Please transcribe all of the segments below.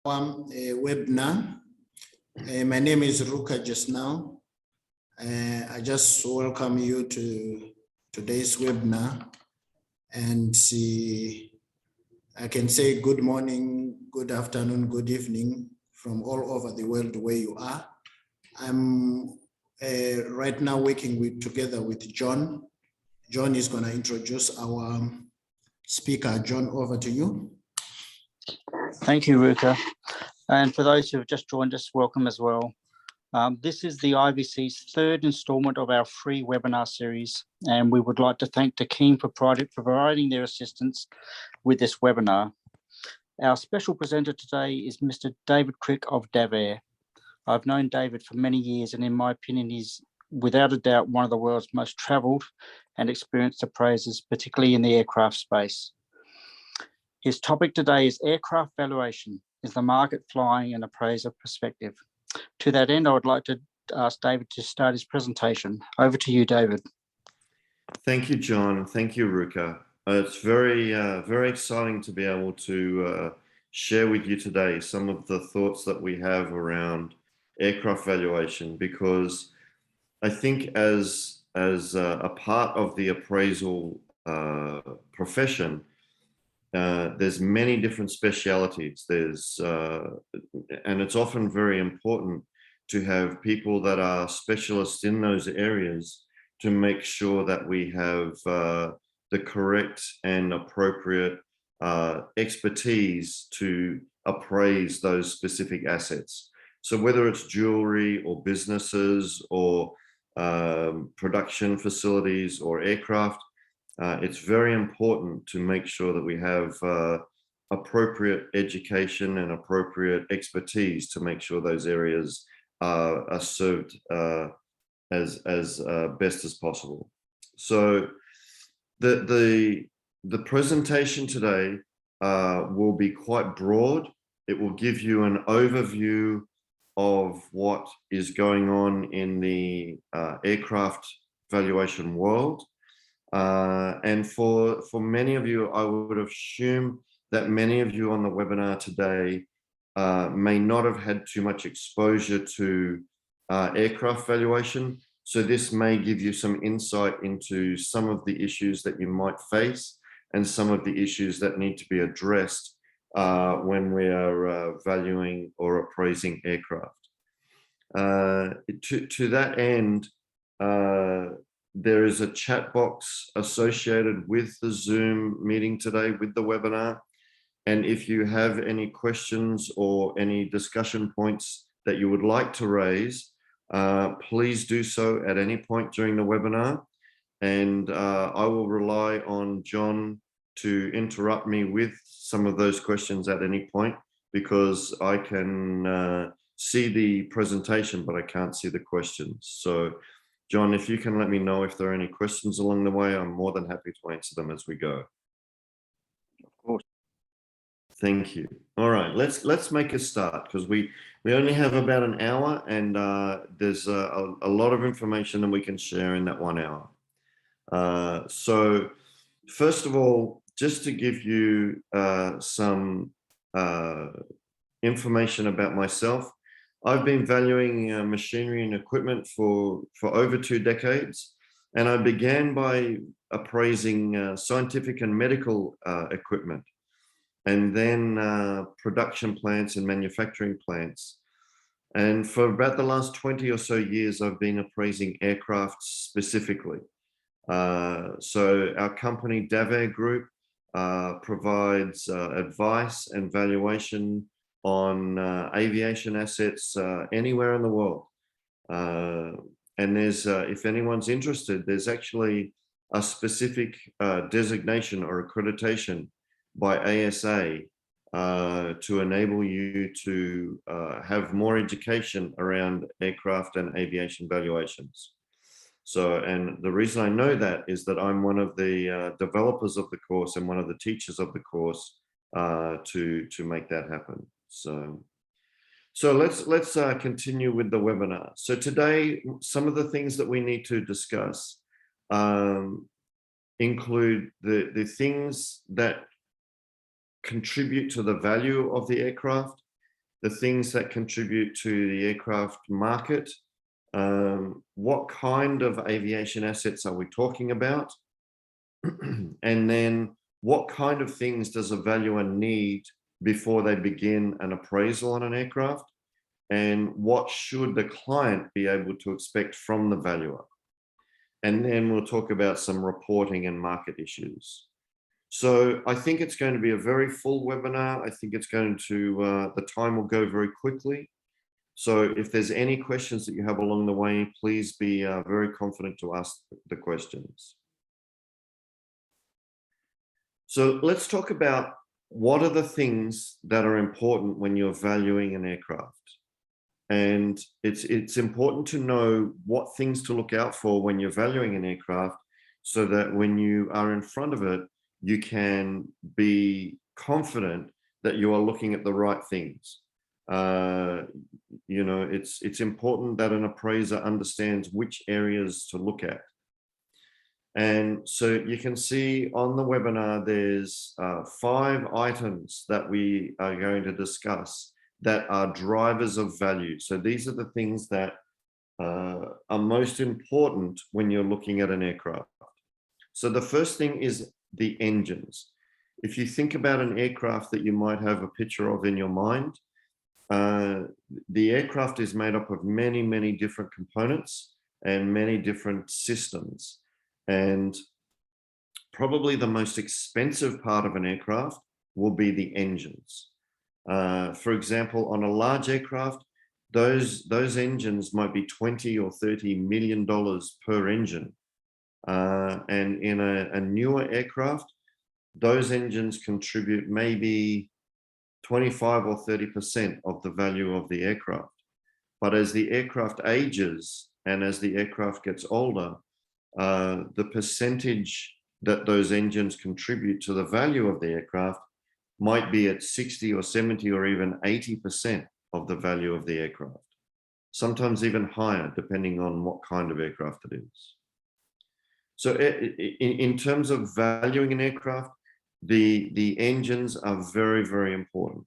webinar. My name is Ruka just now. I just welcome you to today's webinar, and I can say good morning, good afternoon, good evening from all over the world where you are. I'm right now working together with John. John is going to introduce our speaker. John, over to you. Thank you, Ruka. And for those who have just joined us, welcome as well. This is the IVC's third instalment of our free webinar series, and we would like to thank Taqiim for providing their assistance with this webinar. Our special presenter today is Mr. David Crick of DaveAir. I've known David for many years, and in my opinion, he's without a doubt one of the world's most travelled and experienced appraisers, particularly in the aircraft space. His topic today is aircraft valuation. Is the market flying an appraiser perspective? To that end, I would like to ask David to start his presentation. Over to you, David. Thank you, John. Thank you, Ruka. It's very exciting to be able to share with you today some of the thoughts that we have around aircraft valuation, because I think as a part of the appraisal profession, there's many different specialities. And it's often very important to have people that are specialists in those areas to make sure that we have the correct and appropriate expertise to appraise those specific assets. So whether it's jewelry or businesses or production facilities or aircraft, it's very important to make sure that we have appropriate education and appropriate expertise to make sure those areas are served as best as possible. So the presentation today will be quite broad. It will give you an overview of what is going on in the aircraft valuation world. And for many of you, I would assume that many of you on the webinar today may not have had too much exposure to aircraft valuation. So this may give you some insight into some of the issues that you might face and some of the issues that need to be addressed when we are valuing or appraising aircraft. To that end, there is a chat box associated with the Zoom meeting today, with the webinar. And if you have any questions or any discussion points that you would like to raise, please do so at any point during the webinar. And I will rely on John to interrupt me with some of those questions at any point, because I can see the presentation, but I can't see the questions. So John, if you can let me know if there are any questions along the way, I'm more than happy to answer them as we go. Of course. Thank you. All right, let's make a start, because we only have about an hour, and there's a lot of information that we can share in that 1 hour. So first of all, just to give you some information about myself, I've been valuing machinery and equipment for over 2 decades, and I began by appraising scientific and medical equipment, and then production plants and manufacturing plants. And for about the last 20 or so years, I've been appraising aircraft specifically. So our company, DaveAir Group, provides advice and valuation on aviation assets anywhere in the world. And there's, if anyone's interested, there's actually a specific designation or accreditation by ASA to enable you to have more education around aircraft and aviation valuations. So, and the reason I know that is that I'm one of the developers of the course and one of the teachers of the course to make that happen. So let's continue with the webinar. So today, some of the things that we need to discuss include the things that contribute to the value of the aircraft, the things that contribute to the aircraft market, what kind of aviation assets are we talking about? And then what kind of things does a valuer need before they begin an appraisal on an aircraft? And what should the client be able to expect from the valuer? And then we'll talk about some reporting and market issues. So I think it's going to be a very full webinar. I think it's going to, the time will go very quickly. So if there's any questions that you have along the way, please be very confident to ask the questions. So let's talk about what are the things that are important when you're valuing an aircraft. And it's important to know what things to look out for when you're valuing an aircraft, so that when you are in front of it, you can be confident that you are looking at the right things. You know, it's important that an appraiser understands which areas to look at. And so you can see on the webinar, there's 5 items that we are going to discuss that are drivers of value. So these are the things that are most important when you're looking at an aircraft. So the first thing is the engines. If you think about an aircraft that you might have a picture of in your mind, the aircraft is made up of many, many different components and many different systems. And probably the most expensive part of an aircraft will be the engines. For example, on a large aircraft, those engines might be $20 or $30 million per engine. And in a newer aircraft, those engines contribute maybe 25 or 30% of the value of the aircraft. But as the aircraft ages and as the aircraft gets older, the percentage that those engines contribute to the value of the aircraft might be at 60 or 70 or even 80% of the value of the aircraft. Sometimes even higher, depending on what kind of aircraft it is. So in terms of valuing an aircraft, the engines are very, very important.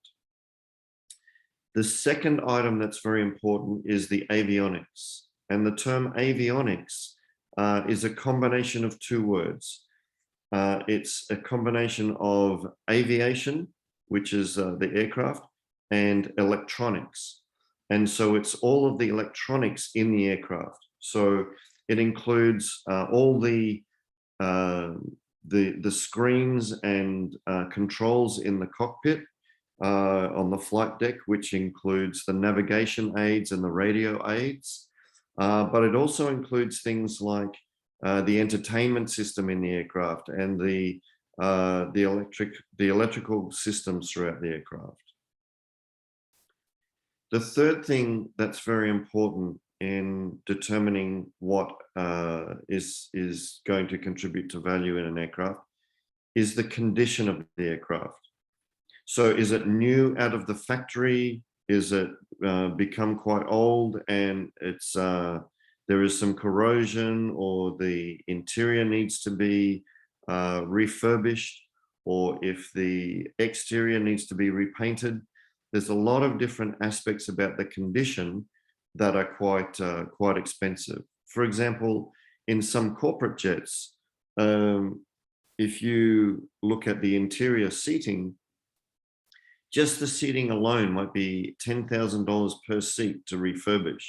The second item that's very important is the avionics. And the term avionics is a combination of 2 words. It's a combination of aviation, which is the aircraft, and electronics. And so it's all of the electronics in the aircraft. So it includes all the screens and controls in the cockpit, on the flight deck, which includes the navigation aids and the radio aids. But it also includes things like the entertainment system in the aircraft and the electrical systems throughout the aircraft. The third thing that's very important in determining what is going to contribute to value in an aircraft is the condition of the aircraft. So is it new out of the factory? Is it become quite old and it's there is some corrosion, or the interior needs to be refurbished, or if the exterior needs to be repainted? There's a lot of different aspects about the condition that are quite expensive. For example, in some corporate jets, if you look at the interior seating, just the seating alone might be $10,000 per seat to refurbish.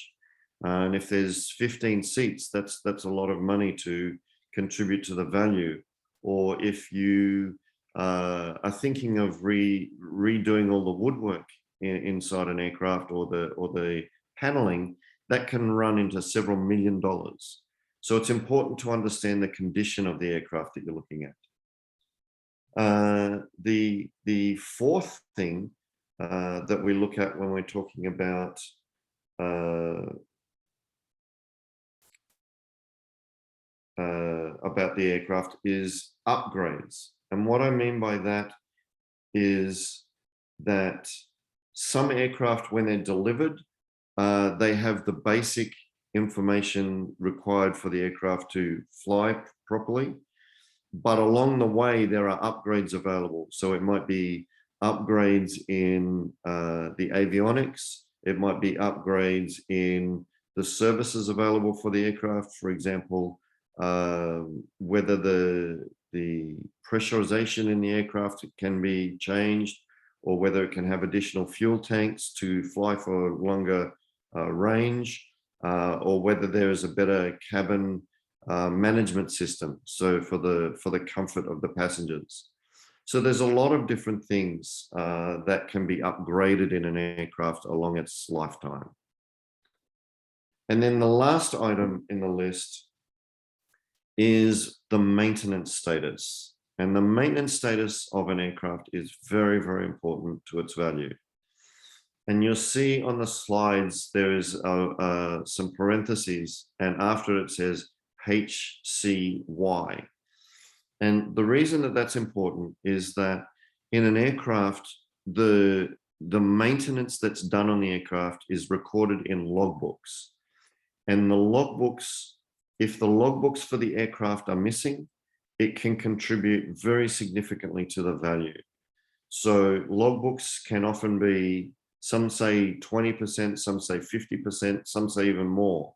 And if there's 15 seats, that's a lot of money to contribute to the value. Or if you are thinking of redoing all the woodwork inside an aircraft or the paneling, that can run into several $1 million. So it's important to understand the condition of the aircraft that you're looking at. The fourth thing that we look at when we're talking about the aircraft is upgrades. And what I mean by that is that some aircraft, when they're delivered, they have the basic information required for the aircraft to fly properly. But along the way, there are upgrades available. So it might be upgrades in the avionics. It might be upgrades in the services available for the aircraft. For example, whether the pressurization in the aircraft can be changed, or whether it can have additional fuel tanks to fly for longer range, or whether there is a better cabin management system, so for the comfort of the passengers. So there's a lot of different things that can be upgraded in an aircraft along its lifetime. And then the last item in the list is the maintenance status. And the maintenance status of an aircraft is very, very important to its value. And you'll see on the slides, there is some parentheses, and after it says HCY. And the reason that that's important is that in an aircraft, the maintenance that's done on the aircraft is recorded in logbooks. And the logbooks, if the logbooks for the aircraft are missing, it can contribute very significantly to the value. So logbooks can often be, some say 20%, some say 50%, some say even more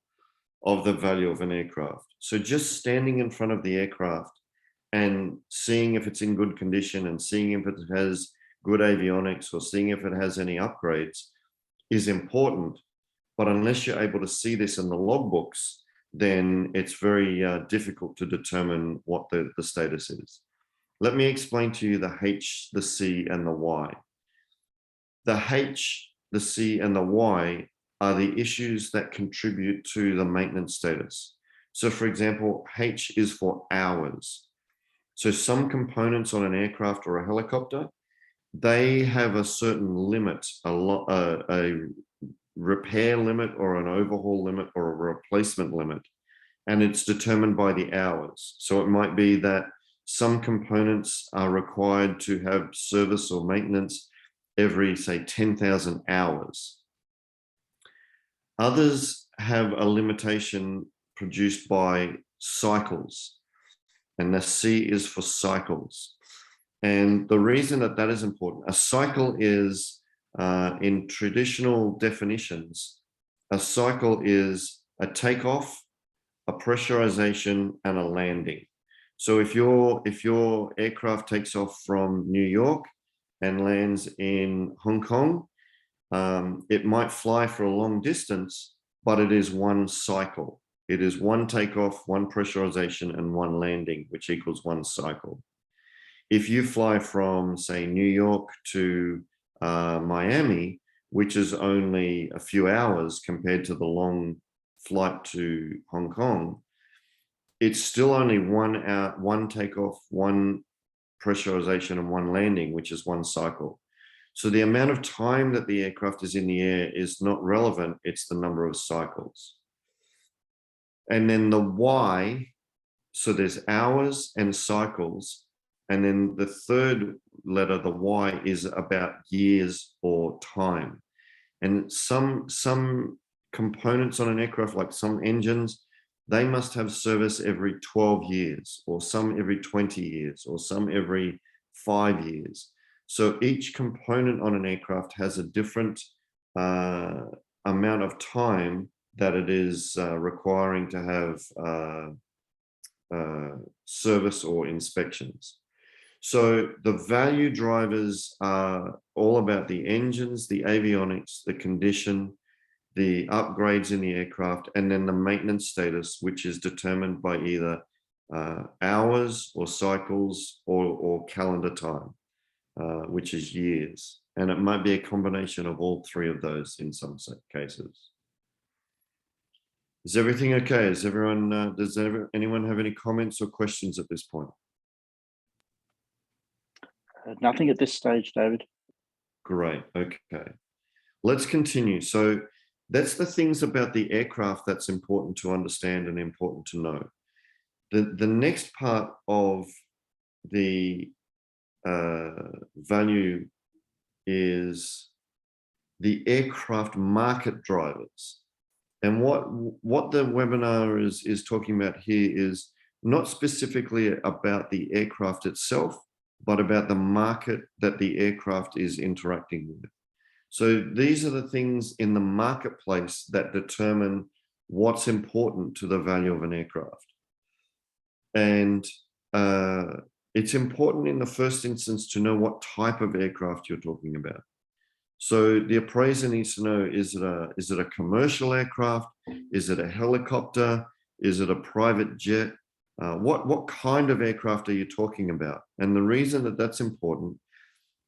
of the value of an aircraft. So just standing in front of the aircraft and seeing if it's in good condition and seeing if it has good avionics or seeing if it has any upgrades is important. But unless you're able to see this in the logbooks, then it's very difficult to determine what the status is. Let me explain to you the H, the C, and the Y. The H, the C, and the Y are the issues that contribute to the maintenance status. So for example, H is for hours. So some components on an aircraft or a helicopter, they have a certain limit, a repair limit or an overhaul limit or a replacement limit, and it's determined by the hours. So it might be that some components are required to have service or maintenance every, say, 10,000 hours. Others have a limitation produced by cycles, and the C is for cycles. And the reason that that is important, a cycle is, in traditional definitions, a cycle is a takeoff, a pressurization, and a landing. So if your aircraft takes off from New York and lands in Hong Kong, it might fly for a long distance, but it is one cycle. It is one takeoff, one pressurization, and one landing, which equals one cycle. If you fly from, say, New York to Miami, which is only a few hours compared to the long flight to Hong Kong, it's still only 1 hour, one takeoff, one pressurization, and one landing, which is one cycle. So the amount of time that the aircraft is in the air is not relevant, it's the number of cycles. And then the Y, so there's hours and cycles, and then the third letter, the Y, is about years or time. And some components on an aircraft, like some engines, they must have service every 12 years, or some every 20 years, or some every 5 years. So each component on an aircraft has a different amount of time that it is requiring to have service or inspections. So the value drivers are all about the engines, the avionics, the condition, the upgrades in the aircraft, and then the maintenance status, which is determined by either hours or cycles or calendar time, which is years. And it might be a combination of all three of those in some cases. Is everything okay? Is everyone, does anyone have any comments or questions at this point? Nothing at this stage, David. Great, okay. Let's continue. So that's the things about the aircraft that's important to understand and important to know. The next part of the value is the aircraft market drivers. And what the webinar is talking about here is not specifically about the aircraft itself, but about the market that the aircraft is interacting with. So these are the things in the marketplace that determine what's important to the value of an aircraft. And it's important in the first instance to know what type of aircraft you're talking about. So the appraiser needs to know, is it a commercial aircraft? Is it a helicopter? Is it a private jet? What kind of aircraft are you talking about? And the reason that that's important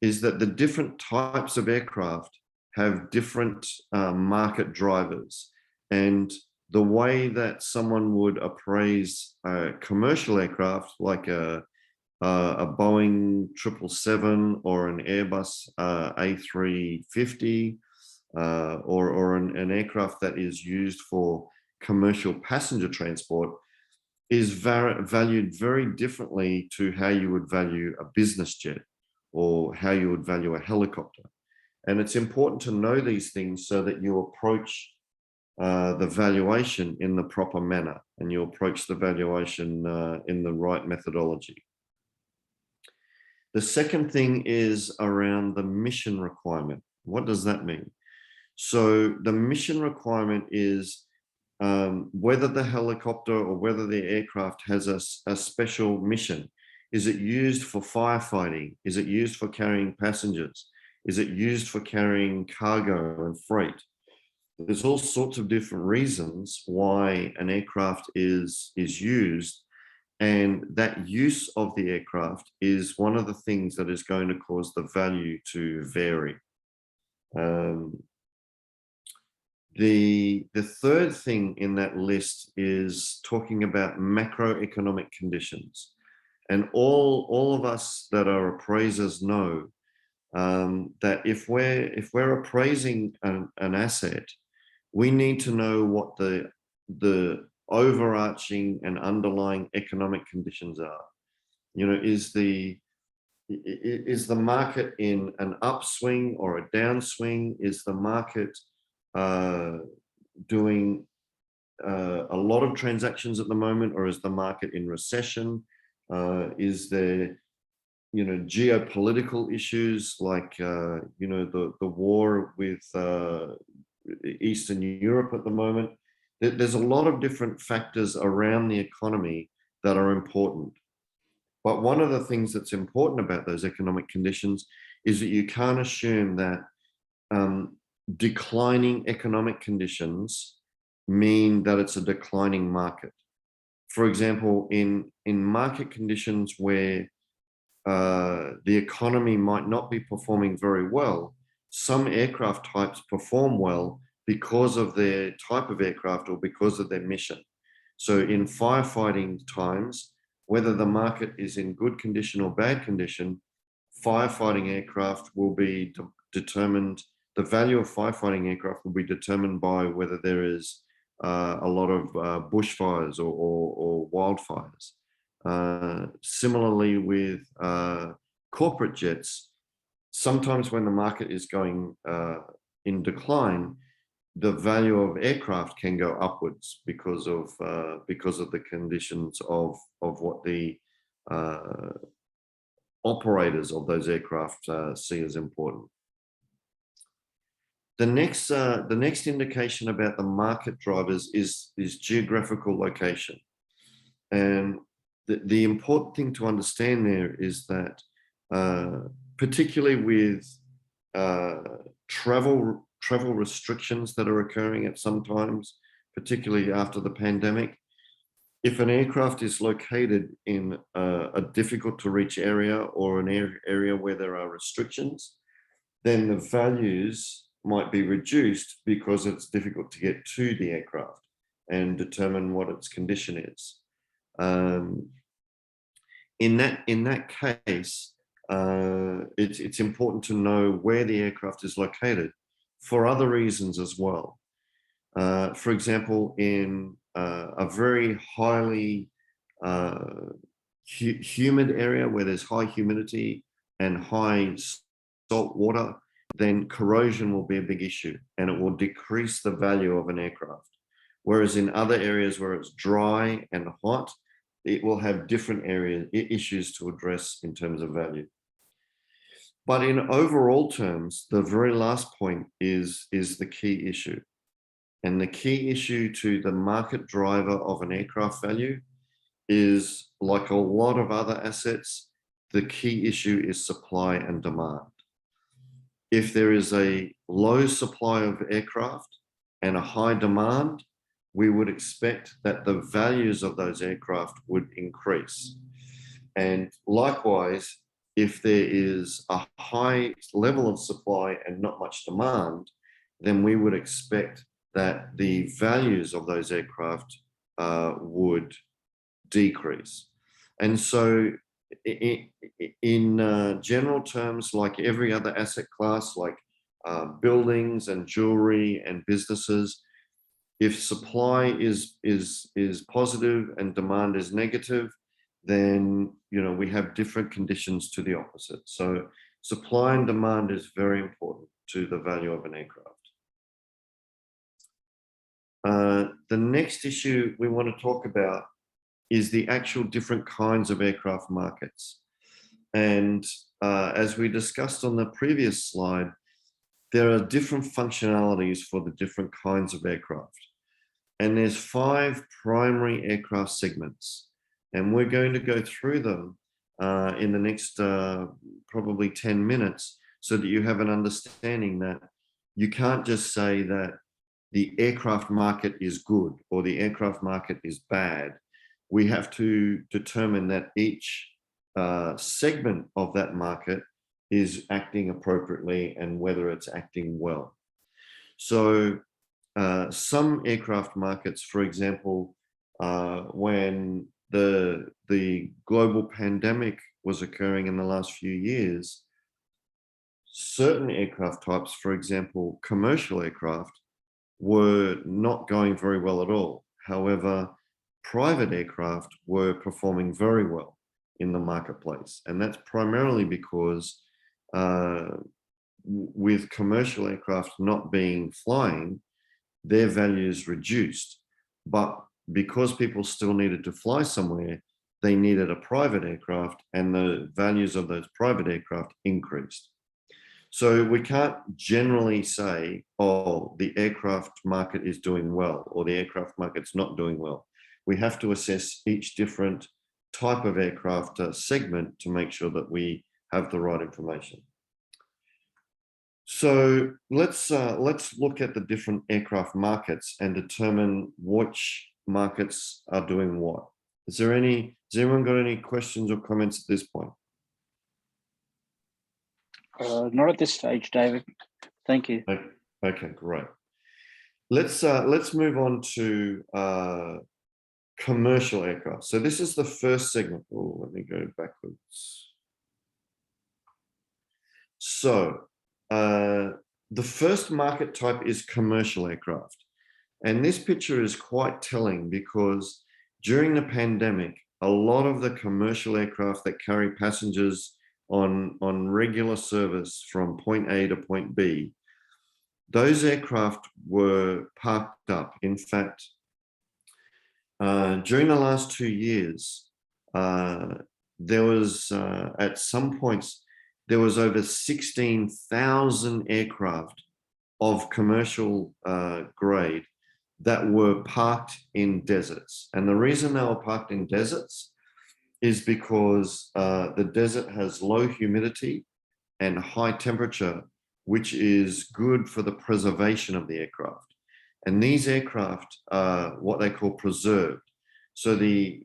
is that the different types of aircraft have different market drivers. And the way that someone would appraise a commercial aircraft, like a Boeing 777 or an Airbus A350, or an aircraft that is used for commercial passenger transport, is valued very differently to how you would value a business jet or how you would value a helicopter. And it's important to know these things so that you approach the valuation in the proper manner, and you approach the valuation in the right methodology. The second thing is around the mission requirement. What does that mean? So the mission requirement is whether the helicopter or whether the aircraft has a special mission. Is it used for firefighting? Is it used for carrying passengers? Is it used for carrying cargo and freight? There's all sorts of different reasons why an aircraft is used, and that use of the aircraft is one of the things that is going to cause the value to vary. The third thing in that list is talking about macroeconomic conditions. And all of us that are appraisers know that if we're appraising an asset, we need to know what the overarching and underlying economic conditions are. You know, is the market in an upswing or a downswing? Is the market doing a lot of transactions at the moment, or is the market in recession? Is there, you know, geopolitical issues like, you know, the war with Eastern Europe at the moment? There's a lot of different factors around the economy that are important. But one of the things that's important about those economic conditions is that you can't assume that declining economic conditions mean that it's a declining market. For example, in market conditions where the economy might not be performing very well, some aircraft types perform well because of their type of aircraft or because of their mission. So in firefighting times, whether the market is in good condition or bad condition, firefighting aircraft will be determined, the value of firefighting aircraft will be determined by whether there is a lot of bushfires or wildfires. Similarly with corporate jets, sometimes when the market is going in decline, the value of aircraft can go upwards because of the conditions of what the operators of those aircraft see as important. The next indication about the market drivers is geographical location. And the important thing to understand there is that particularly with travel restrictions that are occurring at some times, particularly after the pandemic, if an aircraft is located in a difficult to reach area or an area where there are restrictions, then the values might be reduced because it's difficult to get to the aircraft and determine what its condition is. In that case, it's important to know where the aircraft is located for other reasons as well. For example, in a very highly humid area where there's high humidity and high salt water, then corrosion will be a big issue and it will decrease the value of an aircraft. Whereas in other areas where it's dry and hot, it will have different issues to address in terms of value. But in overall terms, the very last point is the key issue. And the key issue to the market driver of an aircraft value is, like a lot of other assets, the key issue is supply and demand. If there is a low supply of aircraft and a high demand, we would expect that the values of those aircraft would increase. And likewise, if there is a high level of supply and not much demand, then we would expect that the values of those aircraft would decrease. And so in general terms, like every other asset class, like buildings and jewelry and businesses, if supply is positive and demand is negative, then we have different conditions to the opposite. So supply and demand is very important to the value of an aircraft. The next issue we want to talk about is the actual different kinds of aircraft markets. And as we discussed on the previous slide, there are different functionalities for the different kinds of aircraft. And there's 5 primary aircraft segments. And we're going to go through them in the next probably 10 minutes so that you have an understanding that you can't just say that the aircraft market is good or the aircraft market is bad. We have to determine that each segment of that market is acting appropriately and whether it's acting well. So some aircraft markets, for example, when the global pandemic was occurring in the last few years, certain aircraft types, for example, commercial aircraft, were not going very well at all. However, private aircraft were performing very well in the marketplace. And that's primarily because with commercial aircraft not being flying, their values reduced. But because people still needed to fly somewhere, they needed a private aircraft and the values of those private aircraft increased. So we can't generally say, oh, the aircraft market is doing well or the aircraft market's not doing well. We have to assess each different type of aircraft segment to make sure that we have the right information. So let's look at the different aircraft markets and determine which markets are doing what. Has anyone got any questions or comments at this point? Not at this stage, David. Thank you. Okay, great. Let's move on to commercial aircraft. So this is the first segment. Oh, let me go backwards. So the first market type is commercial aircraft. And this picture is quite telling because during the pandemic, a lot of the commercial aircraft that carry passengers on regular service from point A to point B, those aircraft were parked up. In fact, during the last 2 years, there was, at some points, there was over 16,000 aircraft of commercial grade that were parked in deserts. And the reason they were parked in deserts is because the desert has low humidity and high temperature, which is good for the preservation of the aircraft. And these aircraft are what they call preserved. So the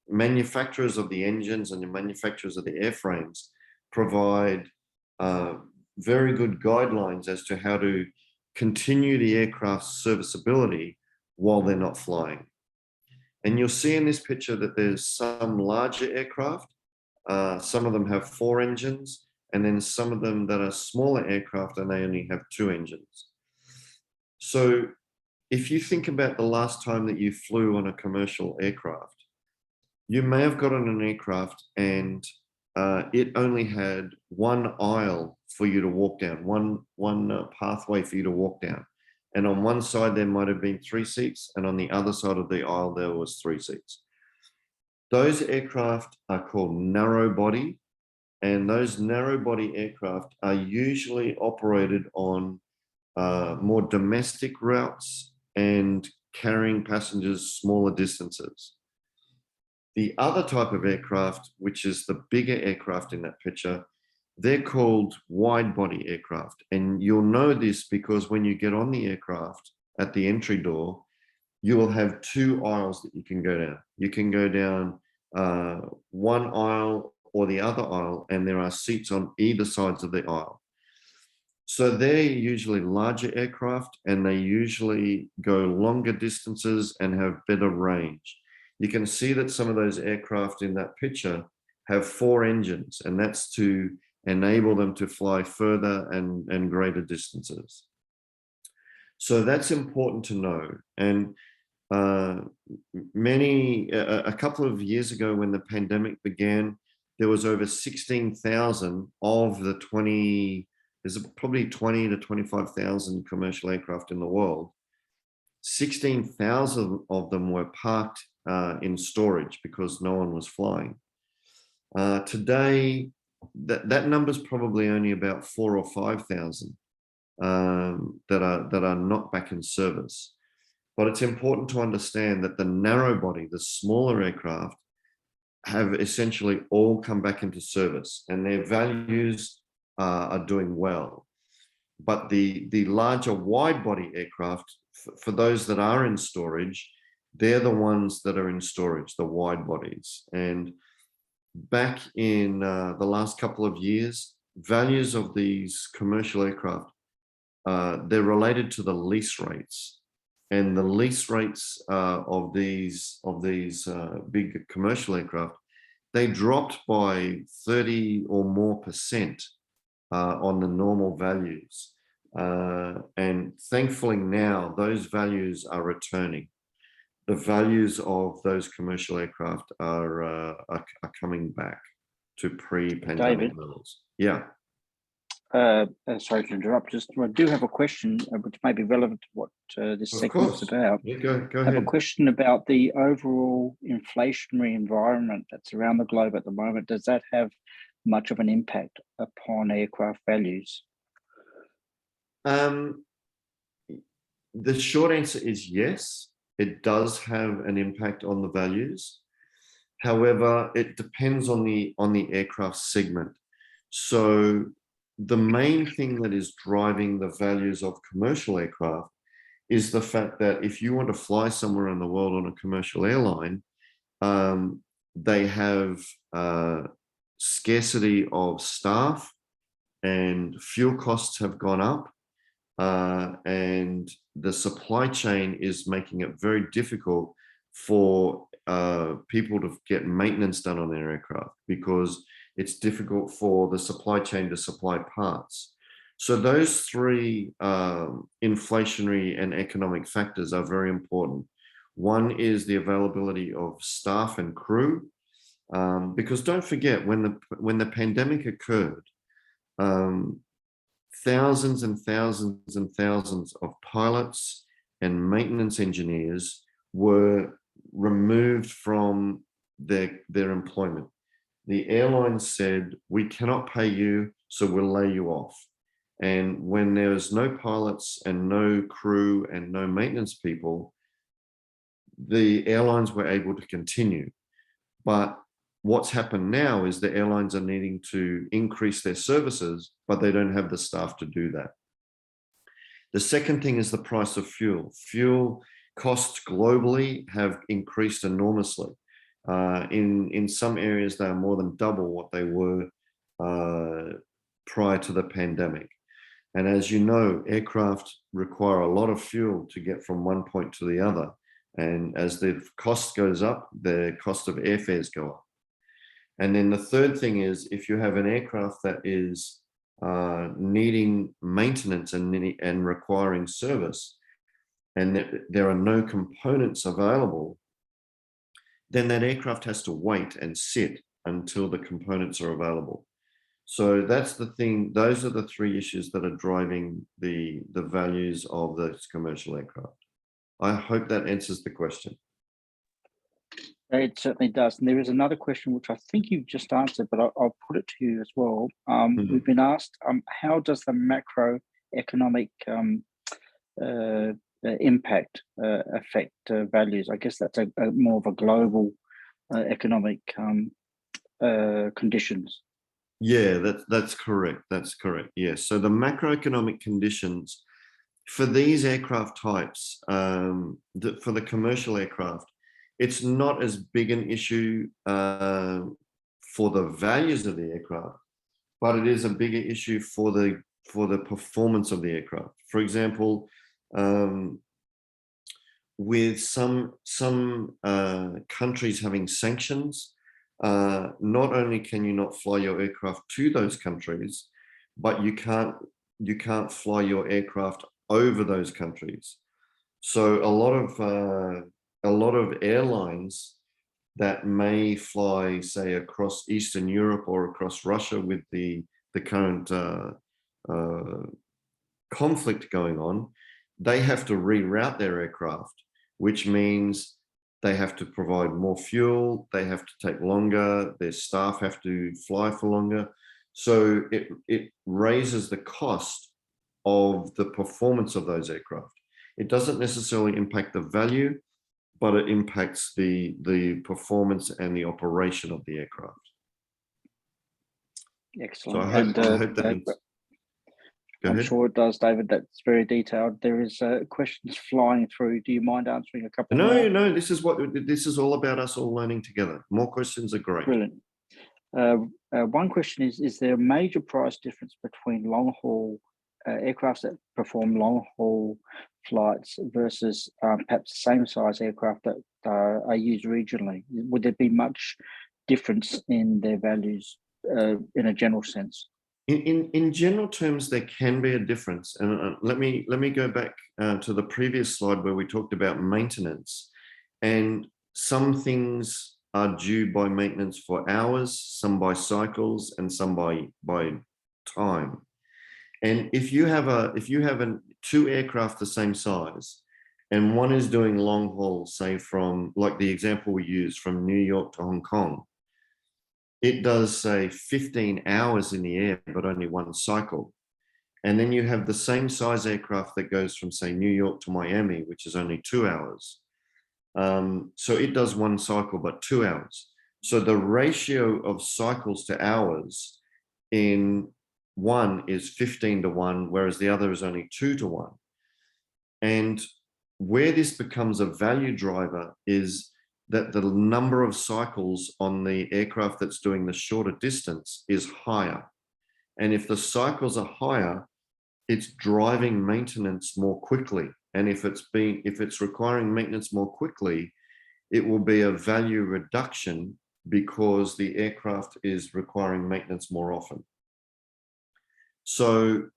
manufacturers of the engines and the manufacturers of the airframes provide very good guidelines as to how to continue the aircraft's serviceability while they're not flying. And you'll see in this picture that there's some larger aircraft. Some of them have 4 engines, and then some of them that are smaller aircraft and they only have 2 engines. So if you think about the last time that you flew on a commercial aircraft, you may have got on an aircraft and it only had one aisle for you to walk down, one pathway for you to walk down. And on one side, there might have been 3 seats, and on the other side of the aisle, there was 3 seats. Those aircraft are called narrow body, and those narrow body aircraft are usually operated on more domestic routes and carrying passengers smaller distances. The other type of aircraft, which is the bigger aircraft in that picture, they're called wide body aircraft. And you'll know this because when you get on the aircraft at the entry door, you will have two aisles that you can go down. You can go down one aisle or the other aisle, and there are seats on either sides of the aisle. So they're usually larger aircraft, and they usually go longer distances and have better range. You can see that some of those aircraft in that picture have 4 engines, and that's to enable them to fly further and greater distances. So that's important to know. And a couple of years ago when the pandemic began, there was over 16,000 of the there's probably 20 to 25,000 commercial aircraft in the world. 16,000 of them were parked in storage because no one was flying. Today, that number's probably only about 4,000 or 5,000 that are not back in service. But it's important to understand that the narrow body, the smaller aircraft, have essentially all come back into service, and their values are doing well. But the larger wide body aircraft, for those that are in storage, they're the ones that are in storage, the wide bodies. And back in the last couple of years, values of these commercial aircraft, they're related to the lease rates. And the lease rates of these big commercial aircraft, they dropped by 30 or more % on the normal values. And thankfully now those values are returning. The values of those commercial aircraft are coming back to pre-pandemic levels. Yeah. Sorry to interrupt. Just I do have a question which may be relevant to what this segment is about. Yeah, go I have ahead. a question about the overall inflationary environment that's around the globe at the moment. Does that have much of an impact upon aircraft values? The short answer is yes, it does have an impact on the values. However, it depends on the aircraft segment. So the main thing that is driving the values of commercial aircraft is the fact that if you want to fly somewhere in the world on a commercial airline, they have scarcity of staff, and fuel costs have gone up, and the supply chain is making it very difficult for people to get maintenance done on their aircraft because it's difficult for the supply chain to supply parts. So those 3 inflationary and economic factors are very important. One is the availability of staff and crew, because don't forget, when the pandemic occurred, thousands and thousands and thousands of pilots and maintenance engineers were removed from their employment. The airlines said, we cannot pay you, so we'll lay you off. And when there was no pilots and no crew and no maintenance people, the airlines were able to continue. But what's happened now is the airlines are needing to increase their services, but they don't have the staff to do that. The second thing is the price of fuel. Fuel costs globally have increased enormously. In some areas, they are more than double what they were prior to the pandemic. And as you know, aircraft require a lot of fuel to get from one point to the other. And as the cost goes up, the cost of airfares go up. And then the third thing is, if you have an aircraft that is needing maintenance and requiring service, and there are no components available, then that aircraft has to wait and sit until the components are available. So that's the thing. Those are the 3 issues that are driving the values of those commercial aircraft. I hope that answers the question. It certainly does. And there is another question which I think you've just answered, but I'll put it to you as well. We've been asked, how does the macroeconomic impact affect values? I guess that's a more of a global economic conditions. Yeah, that's correct. That's correct. Yes. So the macroeconomic conditions for these aircraft types, for the commercial aircraft, it's not as big an issue for the values of the aircraft, but it is a bigger issue for the performance of the aircraft. For example, with some countries having sanctions, not only can you not fly your aircraft to those countries, but you can't fly your aircraft over those countries. So a lot of airlines that may fly, say, across Eastern Europe or across Russia with the current conflict going on, they have to reroute their aircraft, which means they have to provide more fuel, they have to take longer, their staff have to fly for longer. So it raises the cost of the performance of those aircraft. It doesn't necessarily impact the value, but it impacts the performance and the operation of the aircraft. Excellent. So I hope that I'm sure it does, David. That's very detailed. There is questions flying through. Do you mind answering a couple? No, this is all about us all learning together. More questions are great. Brilliant. One question is there a major price difference between long-haul aircraft that perform long-haul flights versus perhaps the same size aircraft that are used regionally? Would there be much difference in their values in a general sense? In general terms, there can be a difference. And let me go back to the previous slide where we talked about maintenance. And some things are due by maintenance for hours, some by cycles, and some by time. And if you have two aircraft the same size, and one is doing long haul, say from, like the example we use, from New York to Hong Kong, it does say 15 hours in the air, but only one cycle. And then you have the same size aircraft that goes from, say, New York to Miami, which is only 2 hours. So it does one cycle, but 2 hours. So the ratio of cycles to hours in one is 15:1, whereas the other is only 2:1. And where this becomes a value driver is that the number of cycles on the aircraft that's doing the shorter distance is higher. And if the cycles are higher, it's driving maintenance more quickly. And if it's requiring maintenance more quickly, it will be a value reduction because the aircraft is requiring maintenance more often. So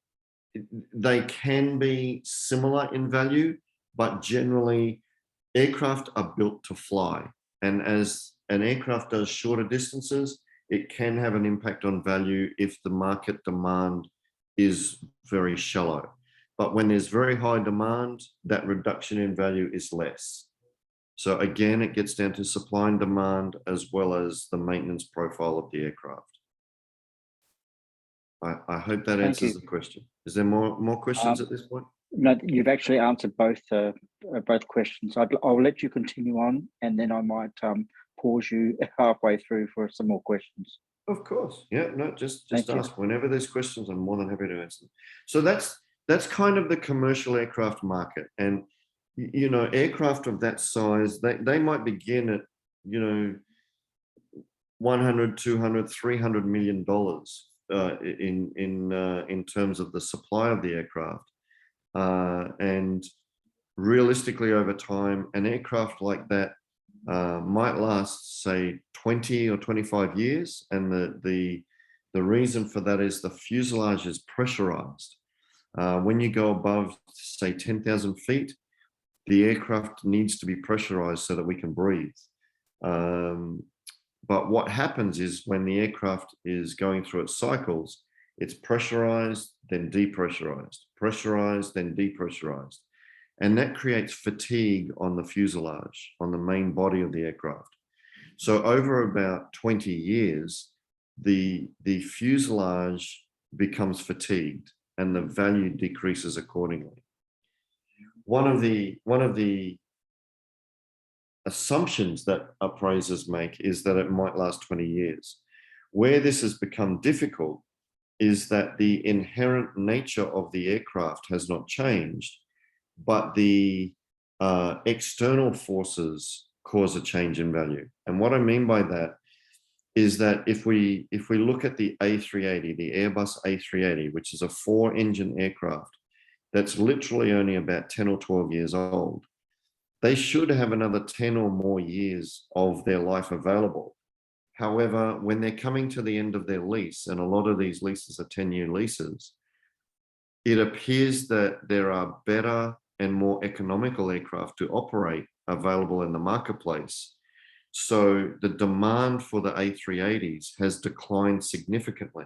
they can be similar in value, but generally aircraft are built to fly. And as an aircraft does shorter distances, it can have an impact on value if the market demand is very shallow. But when there's very high demand, that reduction in value is less. So again, it gets down to supply and demand as well as the maintenance profile of the aircraft. I hope that answers the question. Is there more questions at this point? No, you've actually answered both questions. I'll let you continue on, and then I might pause you halfway through for some more questions. Of course. Yeah, no, just ask. Whenever there's questions, I'm more than happy to answer them. So that's kind of the commercial aircraft market. And, you know, aircraft of that size, they might begin at, you know, $100, $200, $300 million in terms of the supply of the aircraft. And realistically over time, an aircraft like that might last, say, 20 or 25 years. And the reason for that is the fuselage is pressurized. When you go above, say, 10,000 feet, the aircraft needs to be pressurized so that we can breathe. But what happens is when the aircraft is going through its cycles, it's pressurized, then depressurized, pressurized, then depressurized. And that creates fatigue on the fuselage, on the main body of the aircraft. So over about 20 years, the fuselage becomes fatigued and the value decreases accordingly. One of the assumptions that appraisers make is that it might last 20 years. Where this has become difficult is that the inherent nature of the aircraft has not changed, but the external forces cause a change in value. And what I mean by that is that if we look at the A380, the Airbus A380, which is a 4-engine aircraft that's literally only about 10 or 12 years old, they should have another 10 or more years of their life available. However, when they're coming to the end of their lease, and a lot of these leases are 10-year leases, it appears that there are better and more economical aircraft to operate available in the marketplace. So the demand for the A380s has declined significantly.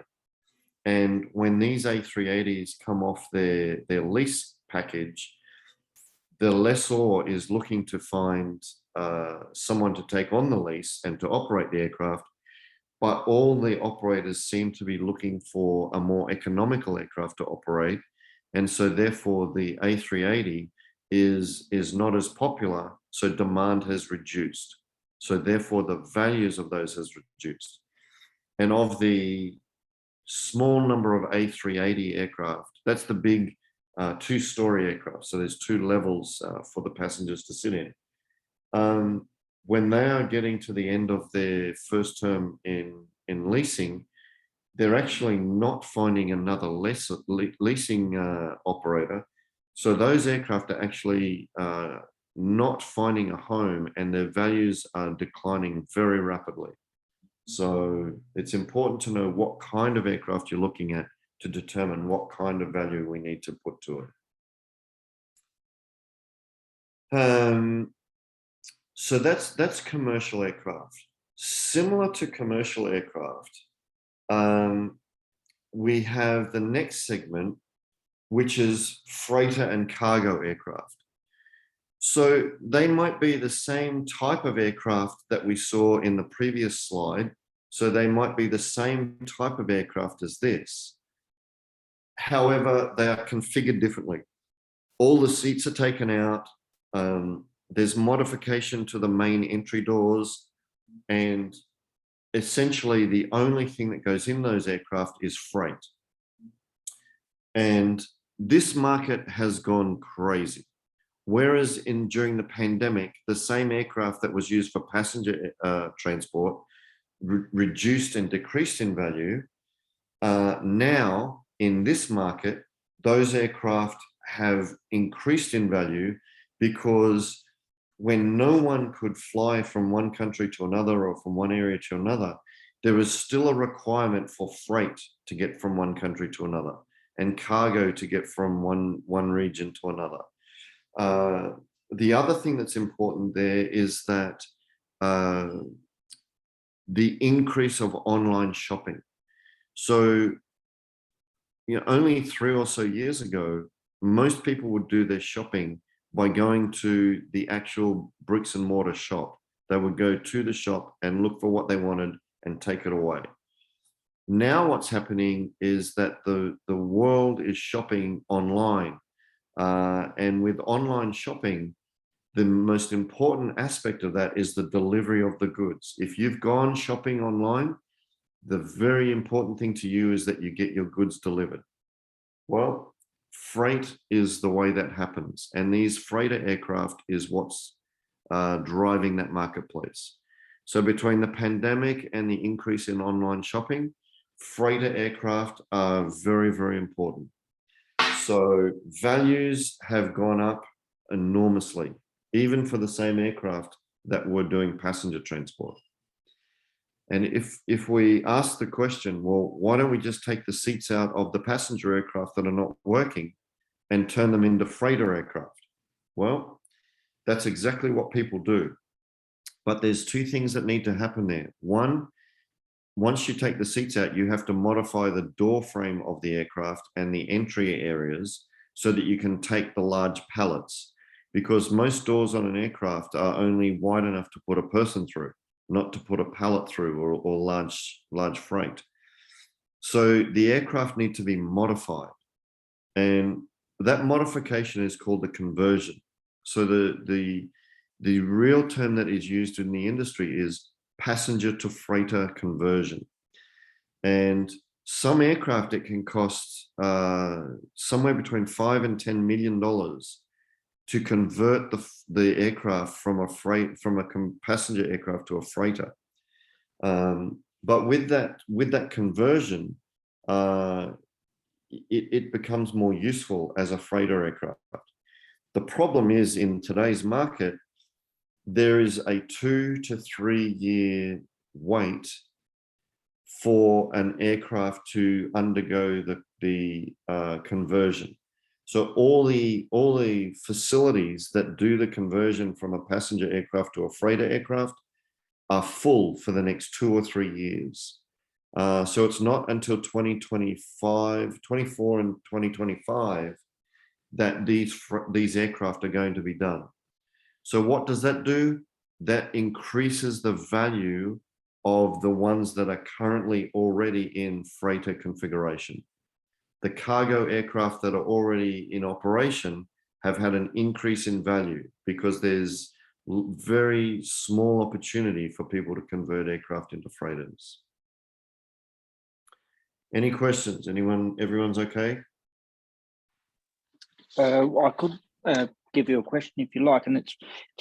And when these A380s come off their lease package, the lessor is looking to find someone to take on the lease and to operate the aircraft, but all the operators seem to be looking for a more economical aircraft to operate. And so therefore the A380 is not as popular, so demand has reduced. So therefore the values of those has reduced. And of the small number of A380 aircraft, that's the big 2-story aircraft. So there's 2 levels for the passengers to sit in. When they are getting to the end of their first term in leasing, they're actually not finding another leasing operator. So those aircraft are actually not finding a home, and their values are declining very rapidly. So it's important to know what kind of aircraft you're looking at to determine what kind of value we need to put to it. So that's commercial aircraft. Similar to commercial aircraft, we have the next segment, which is freighter and cargo aircraft. So they might be the same type of aircraft that we saw in the previous slide. So they might be the same type of aircraft as this. However, they are configured differently. All the seats are taken out. There's modification to the main entry doors, and essentially the only thing that goes in those aircraft is freight. And this market has gone crazy. Whereas during the pandemic, the same aircraft that was used for passenger transport reduced and decreased in value, now in this market, those aircraft have increased in value, because when no one could fly from one country to another or from one area to another, there is still a requirement for freight to get from one country to another, and cargo to get from one region to another. The other thing that's important there is that the increase of online shopping. So, only 3 or so years ago, most people would do their shopping by going to the actual bricks and mortar shop. They would go to the shop and look for what they wanted and take it away. Now what's happening is that the world is shopping online. And with online shopping, the most important aspect of that is the delivery of the goods. If you've gone shopping online, the very important thing to you is that you get your goods delivered. Well, freight is the way that happens. And these freighter aircraft is what's driving that marketplace. So between the pandemic and the increase in online shopping, freighter aircraft are very, very important. So values have gone up enormously, even for the same aircraft that were doing passenger transport. And if we ask the question, well, why don't we just take the seats out of the passenger aircraft that are not working and turn them into freighter aircraft? Well, that's exactly what people do. But there's 2 things that need to happen there. One, once you take the seats out, you have to modify the door frame of the aircraft and the entry areas so that you can take the large pallets, because most doors on an aircraft are only wide enough to put a person through, not to put a pallet through or large freight. So the aircraft need to be modified, and that modification is called the conversion. So the real term that is used in the industry is passenger to freighter conversion. And some aircraft, it can cost somewhere between $5 and $10 million to convert the aircraft from a passenger aircraft to a freighter. But with that conversion, it becomes more useful as a freighter aircraft. The problem is, in today's market, there is a 2 to 3 year wait for an aircraft to undergo the conversion. So all the facilities that do the conversion from a passenger aircraft to a freighter aircraft are full for the next 2 or 3 years. So it's not until 24 and 2025 that these aircraft are going to be done. So what does that do? That increases the value of the ones that are currently already in freighter configuration. The cargo aircraft that are already in operation have had an increase in value because there's very small opportunity for people to convert aircraft into freighters. Any questions? Everyone's okay? I could give you a question if you like, and it's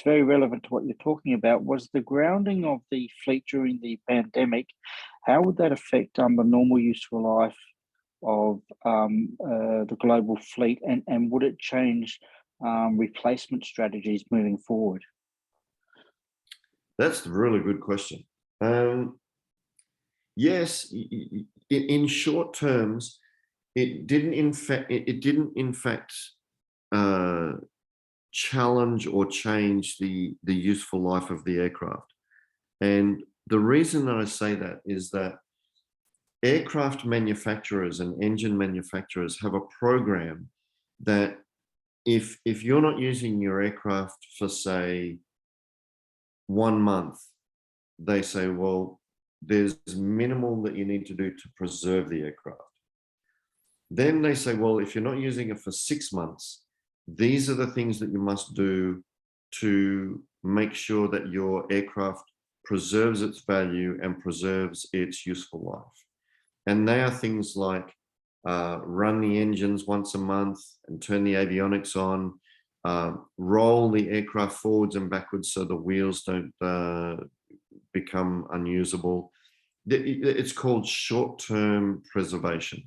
very relevant to what you're talking about. Was the grounding of the fleet during the pandemic, how would that affect the normal useful life of the global fleet, and would it change replacement strategies moving forward? That's a really good question. Yes, in short terms, it didn't in fact challenge or change the useful life of the aircraft. And the reason that I say that is that aircraft manufacturers and engine manufacturers have a program that if you're not using your aircraft for, say, 1 month, they say, well, there's minimal that you need to do to preserve the aircraft. Then they say, well, if you're not using it for 6 months, these are the things that you must do to make sure that your aircraft preserves its value and preserves its useful life. And they are things like run the engines once a month and turn the avionics on, roll the aircraft forwards and backwards so the wheels don't become unusable. It's called short-term preservation.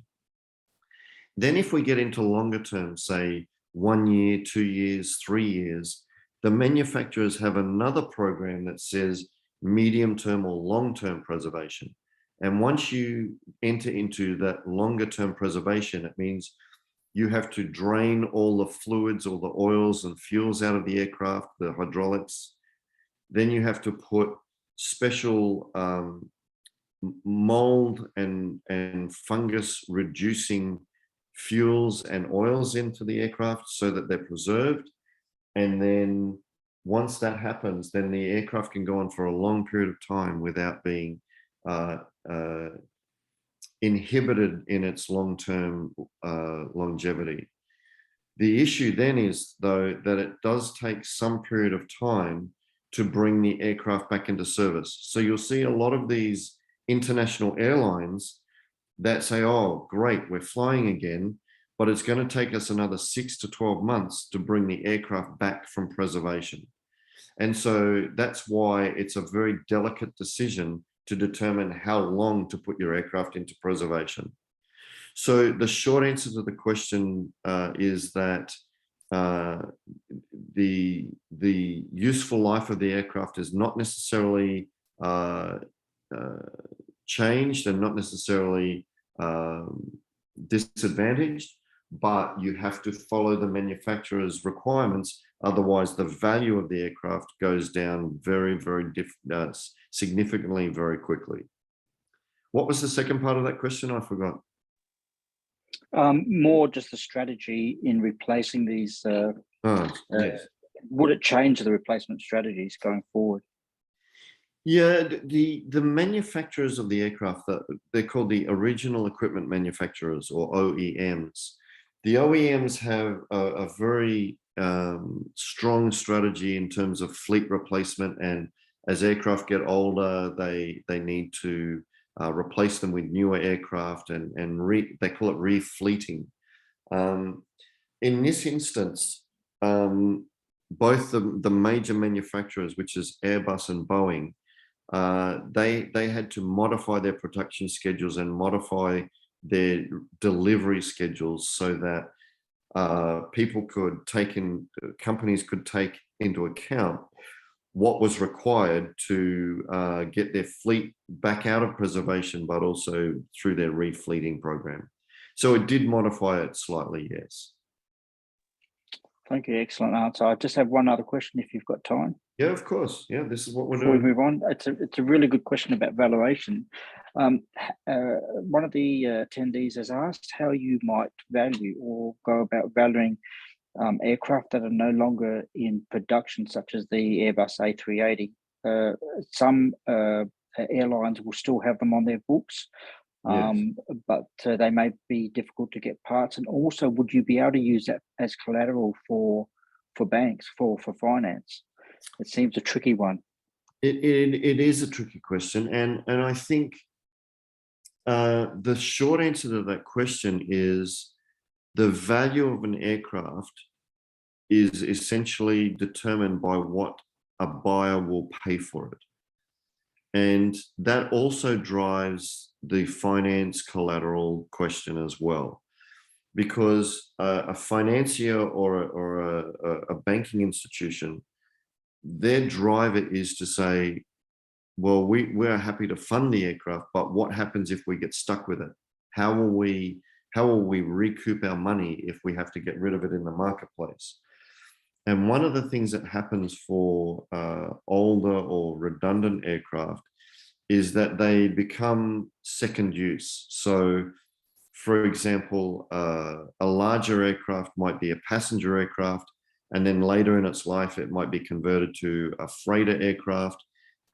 Then if we get into longer term, say 1 year, 2 years, 3 years, the manufacturers have another program that says medium-term or long-term preservation. And once you enter into that longer-term preservation, it means you have to drain all the fluids, all the oils and fuels out of the aircraft, the hydraulics. Then you have to put special mold and fungus reducing fuels and oils into the aircraft so that they're preserved. And then once that happens, then the aircraft can go on for a long period of time without being inhibited in its long-term longevity. The issue then is, though, that it does take some period of time to bring the aircraft back into service. So you'll see a lot of these international airlines that say, oh, great, we're flying again, but it's going to take us another 6 to 12 months to bring the aircraft back from preservation. And so that's why it's a very delicate decision to determine how long to put your aircraft into preservation. So the short answer to the question is that the useful life of the aircraft is not necessarily changed and not necessarily disadvantaged, but you have to follow the manufacturer's requirements. Otherwise, the value of the aircraft goes down very, very significantly, very quickly. What was the second part of that question? I forgot. More just the strategy in replacing these. Yes. Would it change the replacement strategies going forward? Yeah, the manufacturers of the aircraft, they're called the original equipment manufacturers, or OEMs. The OEMs have a very strong strategy in terms of fleet replacement, and as aircraft get older, they need to replace them with newer aircraft, and they call it refleeting. In this instance, both the major manufacturers, which is Airbus and Boeing, they had to modify their production schedules and modify their delivery schedules so that companies could take into account what was required to get their fleet back out of preservation, but also through their refleeting program. So it did modify it slightly, yes. Thank you, excellent answer. I just have one other question if you've got time. Yeah, of course. Yeah, this is what we're Before doing. we move on, it's a really good question about valuation. One of the attendees has asked how you might value or go about valuing aircraft that are no longer in production, such as the Airbus A380. Some airlines will still have them on their books, Yes. but they may be difficult to get parts. And also, would you be able to use that as collateral for banks, for finance? It seems a tricky one. It is a tricky question, and I think the short answer to that question is the value of an aircraft is essentially determined by what a buyer will pay for it. And that also drives the finance collateral question as well, because a financier or a banking institution, their driver is to say, well, we're happy to fund the aircraft, but what happens if we get stuck with it? How will we recoup our money if we have to get rid of it in the marketplace? And one of the things that happens for older or redundant aircraft is that they become second use. So, for example, a larger aircraft might be a passenger aircraft, and then later in its life, it might be converted to a freighter aircraft,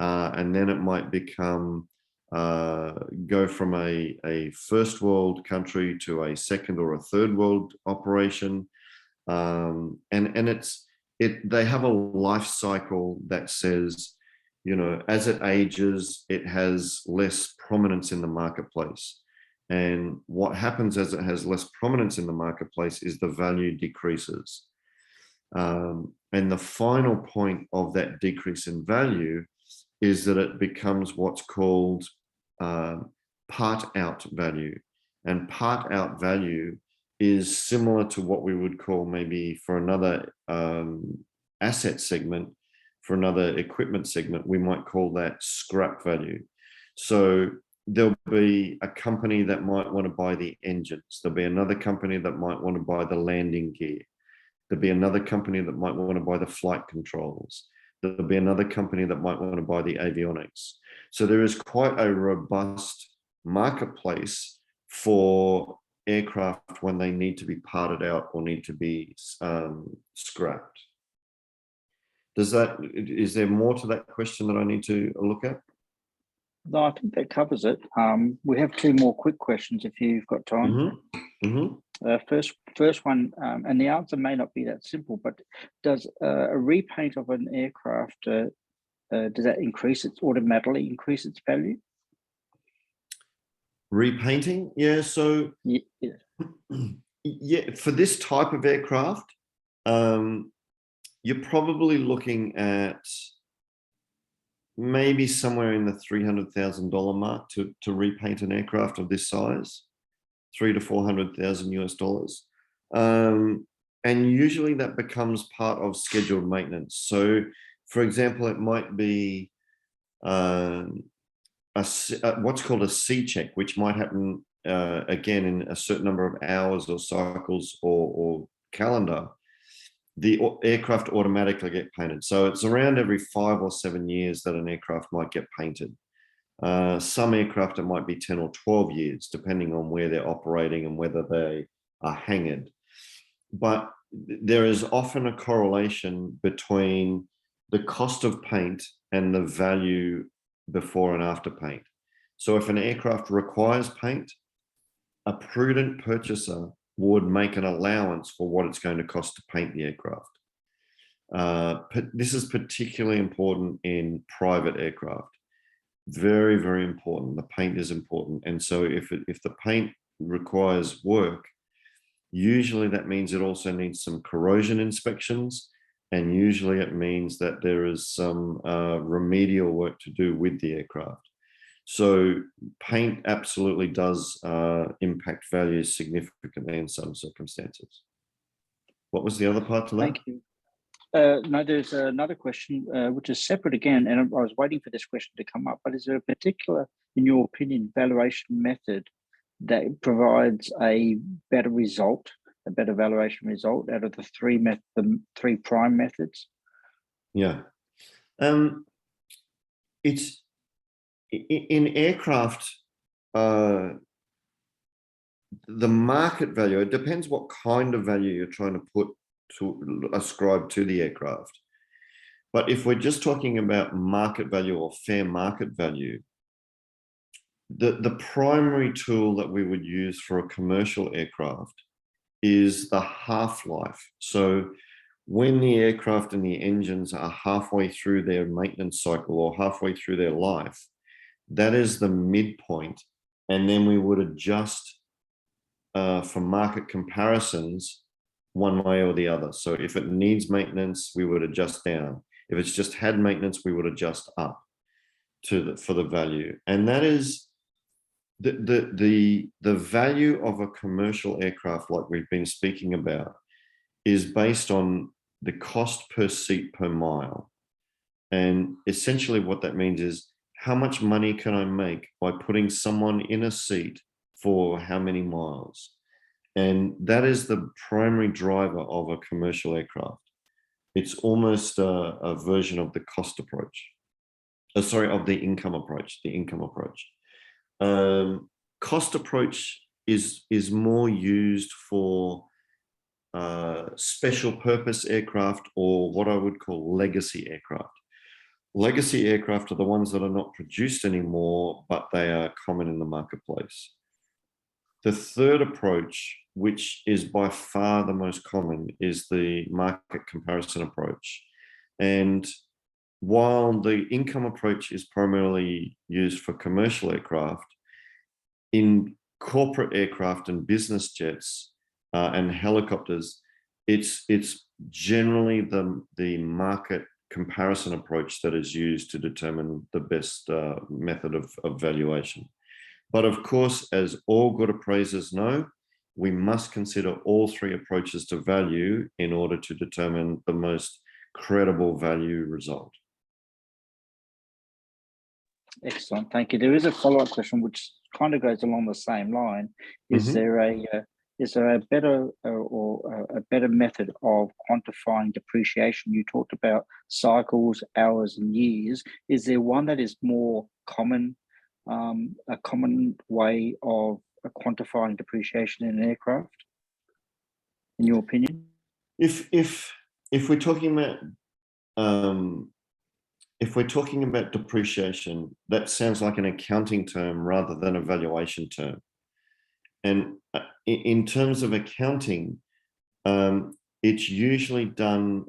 and then it might become go from a first world country to a second or a third world operation, and they have a life cycle that says, you know, as it ages, it has less prominence in the marketplace. And what happens as it has less prominence in the marketplace is the value decreases. And the final point of that decrease in value is that it becomes what's called part out value. And part out value is similar to what we would call, maybe for another asset segment, for another equipment segment, we might call that scrap value. So there'll be a company that might want to buy the engines. There'll be another company that might want to buy the landing gear. There'll be another company that might want to buy the flight controls. There'll be another company that might want to buy the avionics. So there is quite a robust marketplace for aircraft when they need to be parted out or need to be scrapped. Is there more to that question that I need to look at? No, I think that covers it. We have two more quick questions if you've got time. First one, and the answer may not be that simple, but does a repaint of an aircraft, does that automatically increase its value? Repainting? Yeah, so yeah, for this type of aircraft, you're probably looking at maybe somewhere in the $300,000 mark to repaint an aircraft of this size, $300,000 to $400,000 US. And usually that becomes part of scheduled maintenance. So, for example, it might be what's called a C check, which might happen again in a certain number of hours or cycles or calendar. The aircraft automatically get painted. So it's around every 5 or 7 years that an aircraft might get painted. Some aircraft, it might be 10 or 12 years, depending on where they're operating and whether they are hangared. But there is often a correlation between the cost of paint and the value before and after paint. So if an aircraft requires paint, a prudent purchaser would make an allowance for what it's going to cost to paint the aircraft. This is particularly important in private aircraft. Very, very important. The paint is important. And so if the paint requires work, usually that means it also needs some corrosion inspections. And usually it means that there is some remedial work to do with the aircraft. So paint absolutely does impact values significantly in some circumstances. What was the other part to that? Thank you. No, there's another question, which is separate again, and I was waiting for this question to come up, but is there a particular, in your opinion, valuation method that provides a better result, a better valuation result out of the three prime methods? Yeah. It's in aircraft, the market value, it depends what kind of value you're trying to ascribe to the aircraft. But if we're just talking about market value or fair market value, the primary tool that we would use for a commercial aircraft is the half-life. So when the aircraft and the engines are halfway through their maintenance cycle or halfway through their life, that is the midpoint. And then we would adjust for market comparisons one way or the other. So if it needs maintenance, we would adjust down. If it's just had maintenance, we would adjust up for the value. And that is the value of a commercial aircraft, like we've been speaking about, is based on the cost per seat per mile. And essentially what that means is, how much money can I make by putting someone in a seat for how many miles? And that is the primary driver of a commercial aircraft. It's almost a version of the cost approach. Of the income approach, cost approach is more used for special purpose aircraft, or what I would call legacy aircraft. Legacy aircraft are the ones that are not produced anymore, but they are common in the marketplace. The third approach, which is by far the most common, is the market comparison approach. And while the income approach is primarily used for commercial aircraft, in corporate aircraft and business jets and helicopters, it's generally the market comparison approach that is used to determine the best method of valuation. But of course, as all good appraisers know, we must consider all three approaches to value in order to determine the most credible value result. Excellent, thank you. There is a follow-up question which kind of goes along the same line. Is there a better a better method of quantifying depreciation? You talked about cycles, hours, and years. Is there one that is more common, a common way of quantifying depreciation in an aircraft, in your opinion? If we're talking about depreciation, that sounds like an accounting term rather than a valuation term. And in terms of accounting, it's usually done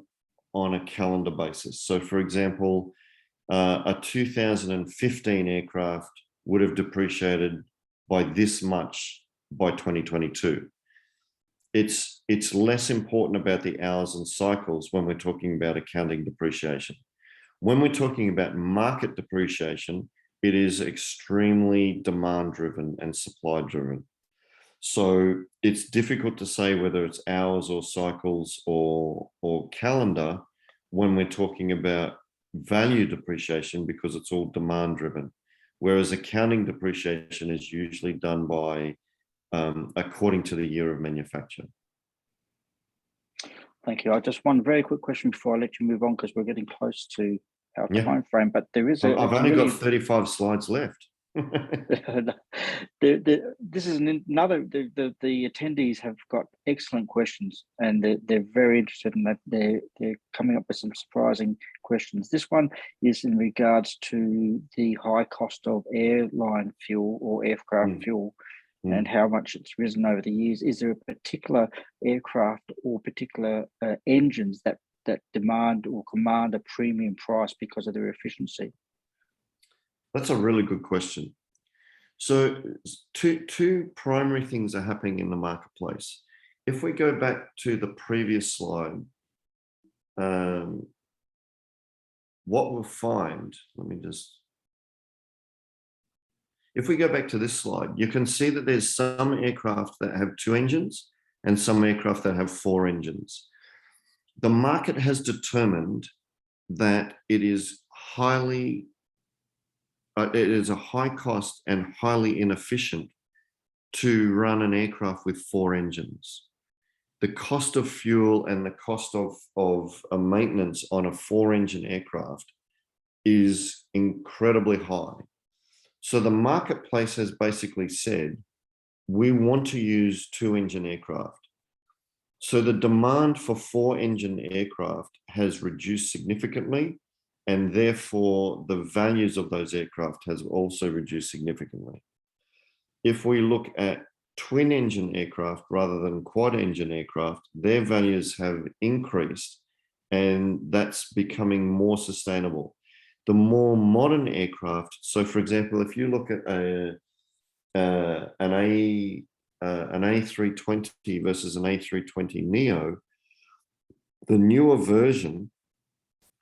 on a calendar basis. So for example, a 2015 aircraft would have depreciated by this much by 2022. It's less important about the hours and cycles when we're talking about accounting depreciation. When we're talking about market depreciation, it is extremely demand driven and supply driven. So it's difficult to say whether it's hours or cycles or calendar when we're talking about value depreciation, because it's all demand driven. Whereas accounting depreciation is usually done by according to the year of manufacture. Thank you. I just one very quick question before I let you move on, because we're getting close to our time frame. But there is I've only got 35 slides left. This is another. The attendees have got excellent questions, and they're very interested in that. They're coming up with some surprising questions. This one is in regards to the high cost of airline fuel or aircraft fuel, and how much it's risen over the years. Is there a particular aircraft or particular engines that demand or command a premium price because of their efficiency? That's a really good question. So two primary things are happening in the marketplace. If we go back to the previous slide, what we'll find, if we go back to this slide, you can see that there's some aircraft that have 2 engines and some aircraft that have 4 engines. The market has determined that it is a high cost and highly inefficient to run an aircraft with 4 engines. The cost of fuel and the cost of a maintenance on a 4-engine aircraft is incredibly high. So the marketplace has basically said, we want to use 2-engine aircraft. So the demand for 4-engine aircraft has reduced significantly, and therefore the values of those aircraft has also reduced significantly. If we look at twin-engine aircraft rather than quad-engine aircraft, their values have increased, and that's becoming more sustainable. The more modern aircraft, so for example, if you look at an A320 versus an A320 Neo, the newer version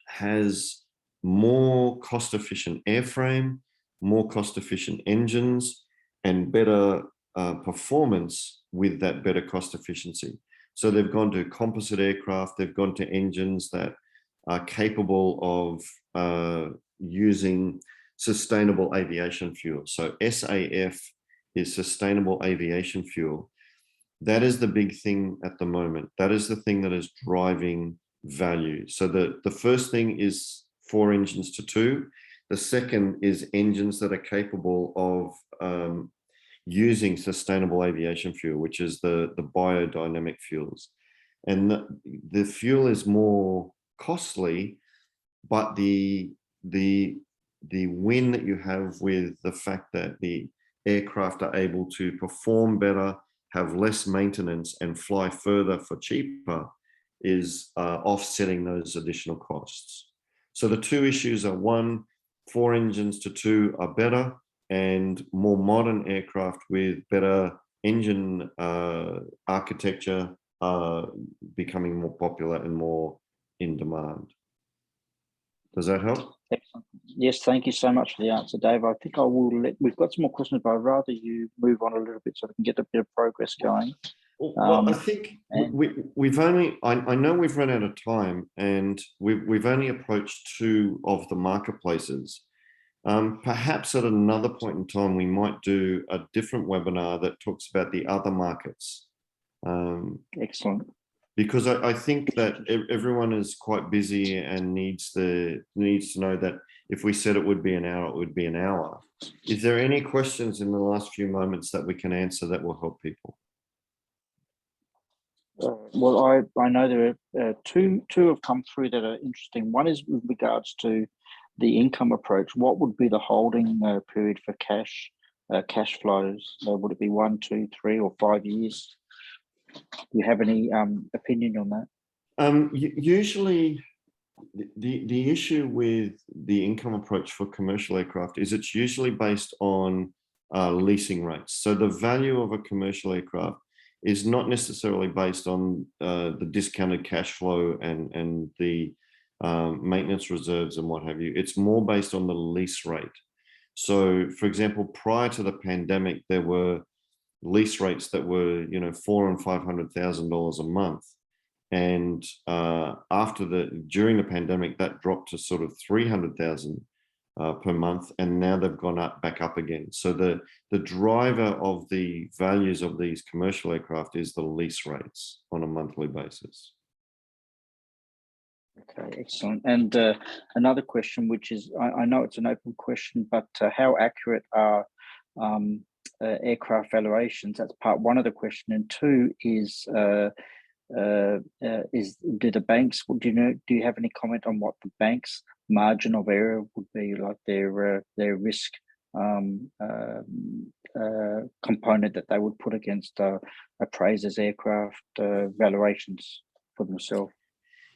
has more cost-efficient airframe, more cost-efficient engines, and better performance with that better cost efficiency. So they've gone to composite aircraft, they've gone to engines that are capable of using sustainable aviation fuel. So SAF is sustainable aviation fuel. That is the big thing at the moment. That is the thing that is driving value. So the first thing is 4 engines to 2. The second is engines that are capable of using sustainable aviation fuel, which is the biodynamic fuels. And the fuel is more costly, but the win that you have with the fact that the aircraft are able to perform better, have less maintenance, and fly further for cheaper is offsetting those additional costs. So the 2 issues are, 1, 4 engines to 2 are better, and more modern aircraft with better engine architecture are becoming more popular and more in demand. Does that help? Excellent. Yes, thank you so much for the answer, Dave. I think I will we've got some more questions, but I'd rather you move on a little bit so we can get a bit of progress going. Well, I think we've only, I know we've run out of time, and we've only approached 2 of the marketplaces. Perhaps at another point in time, we might do a different webinar that talks about the other markets. Excellent. Because I think that everyone is quite busy and needs to know that if we said it would be an hour, it would be an hour. Is there any questions in the last few moments that we can answer that will help people? Well, I know there are two have come through that are interesting. One is with regards to the income approach. What would be the holding period for cash flows? Would it be 1, 2, 3, or 5 years? Do you have any opinion on that? Usually, the issue with the income approach for commercial aircraft is it's usually based on leasing rates. So the value of a commercial aircraft is not necessarily based on the discounted cash flow and the maintenance reserves and what have you. It's more based on the lease rate. So, for example, prior to the pandemic, there were lease rates that were, $400,000 and $500,000 a month, and during the pandemic, that dropped to sort of $300,000 per month, and now they've gone back up again. So the driver of the values of these commercial aircraft is the lease rates on a monthly basis. Okay, excellent. And another question, which is, I know it's an open question, but how accurate are aircraft valuations? That's part one of the question. And two is do the banks, do you have any comment on what the bank's margin of error would be, like their risk component that they would put against appraisers' aircraft valuations for themselves?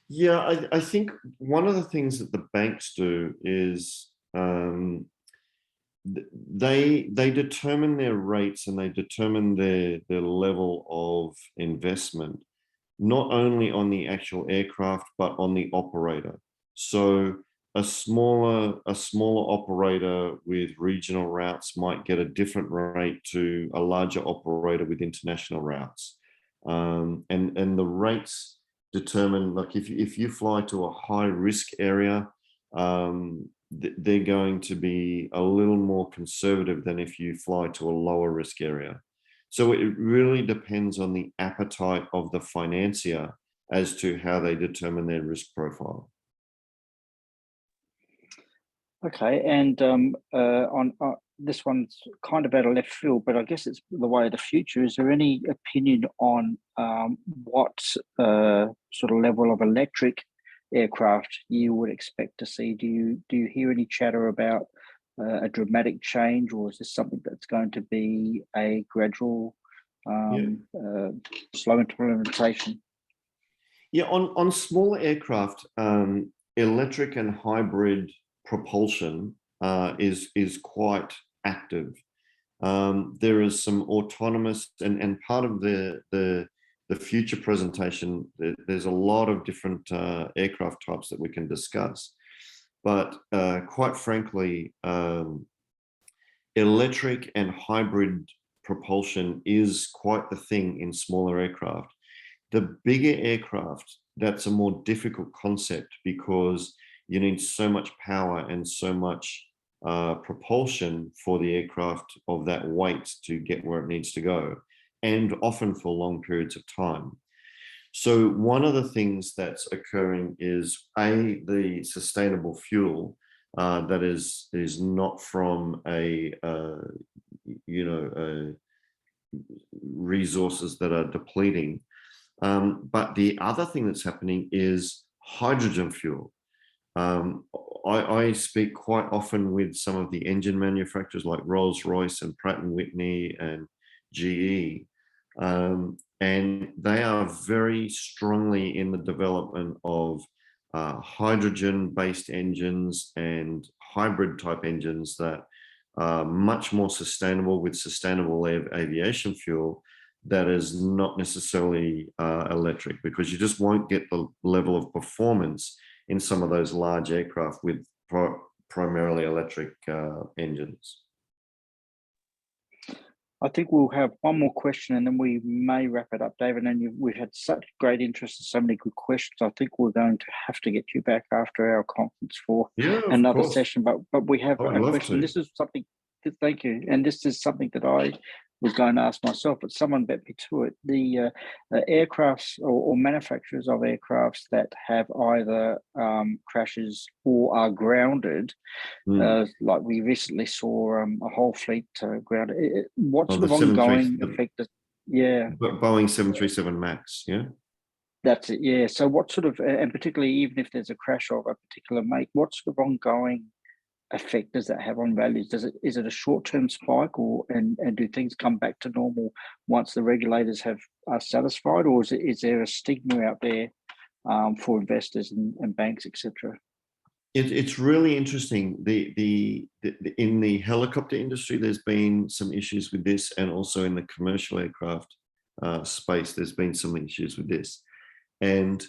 Yeah, I think one of the things that the banks do is they determine their rates and they determine their level of investment, not only on the actual aircraft, but on the operator. So a smaller operator with regional routes might get a different rate to a larger operator with international routes. And the rates determine, like if you fly to a high risk area, they're going to be a little more conservative than if you fly to a lower risk area. So it really depends on the appetite of the financier as to how they determine their risk profile. Okay, and on this one's kind of out of left field, but I guess it's the way of the future. Is there any opinion on what sort of level of electric aircraft you would expect to see? Do you hear any chatter about a dramatic change, or is this something that's going to be a gradual, slow implementation? Yeah, on smaller aircraft, electric and hybrid propulsion is quite active. There is some autonomous, and part of the future presentation, there's a lot of different aircraft types that we can discuss. But quite frankly, electric and hybrid propulsion is quite the thing in smaller aircraft. The bigger aircraft, that's a more difficult concept because you need so much power and so much propulsion for the aircraft of that weight to get where it needs to go, and often for long periods of time. So one of the things that's occurring is the sustainable fuel that is not from resources that are depleting. But the other thing that's happening is hydrogen fuel. I speak quite often with some of the engine manufacturers like Rolls-Royce and Pratt & Whitney and GE, and they are very strongly in the development of hydrogen-based engines and hybrid type engines that are much more sustainable, with sustainable aviation fuel that is not necessarily electric, because you just won't get the level of performance in some of those large aircraft with primarily electric engines. I think we'll have one more question and then we may wrap it up, David. And we've had such great interest and so many good questions. I think we're going to have to get you back after our conference for another session. But we have a question. This is something. Thank you. And this is something that I was going to ask myself, but someone bet me to it. The aircrafts or manufacturers of aircrafts that have either crashes or are grounded, like we recently saw a whole fleet grounded. What sort of ongoing effect? Boeing 737 MAX, yeah? That's it, yeah. So what sort of, and particularly even if there's a crash of a particular make, what sort of ongoing effect does that have on values? Is it a short-term spike, or and do things come back to normal once the regulators are satisfied, or is there a stigma out there for investors and banks, etc.? It's really interesting. In the helicopter industry, there's been some issues with this, and also in the commercial aircraft space, there's been some issues with this. And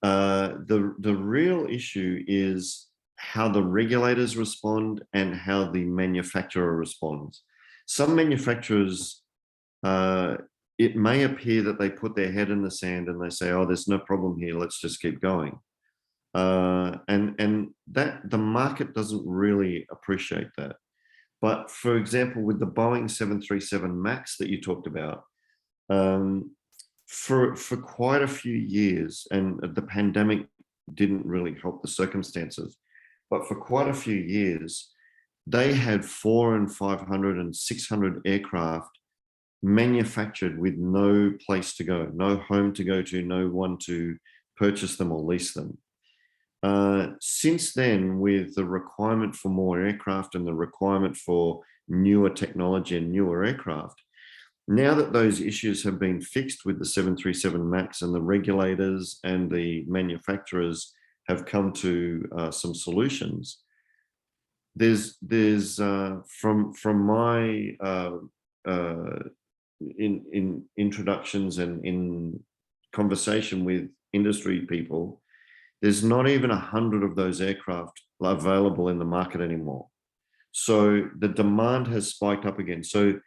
the real issue is how the regulators respond and how the manufacturer responds. Some manufacturers, it may appear that they put their head in the sand and they say, oh, there's no problem here, let's just keep going. And that the market doesn't really appreciate that. But for example, with the Boeing 737 MAX that you talked about, for quite a few years, and the pandemic didn't really help the circumstances. But for quite a few years, they had 400 and 500 and 600 aircraft manufactured with no place to go, no home to go to, no one to purchase them or lease them. Since then, with the requirement for more aircraft and the requirement for newer technology and newer aircraft, now that those issues have been fixed with the 737 MAX and the regulators and the manufacturers have come to some solutions, there's from my in introductions and in conversation with industry people, there's not even 100 of those aircraft available in the market anymore. So the demand has spiked up again. So